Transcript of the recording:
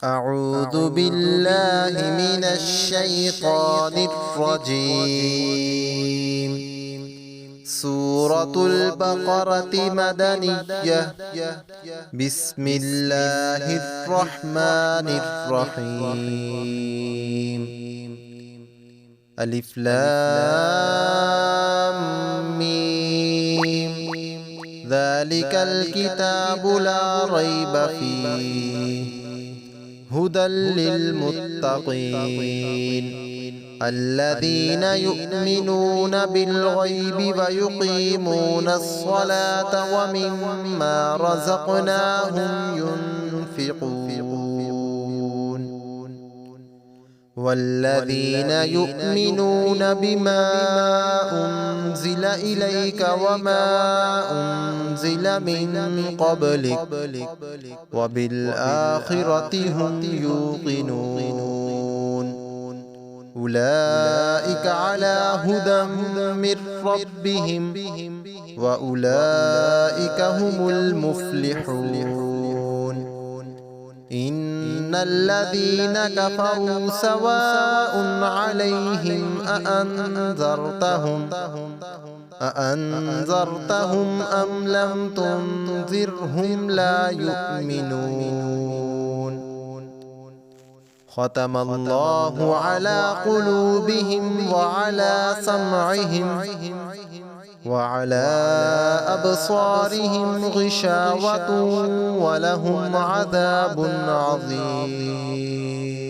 أعوذ بالله من الشيطان الرجيم. سورة البقرة مدنية. بسم الله الرحمن الرحيم. ألف لام ميم. ذلك الكتاب لا ريب فيه هدى للمتقين الذين يؤمنون بالغيب ويقيمون الصلاة ومما رزقناهم ينفقون والذين يؤمنون بما أنزل إليك وما أنزل من قبلك وبالآخرة هم يوقنون أولئك على هدى من ربهم وأولئك هم المفلحون. إن الذين كفروا سواء عليهم أأنذرتهم أم لم تنذرهم لا يؤمنون. ختم الله على قلوبهم وعلى سمعهم وعلى أبصارهم غشاوة ولهم عذاب عظيم.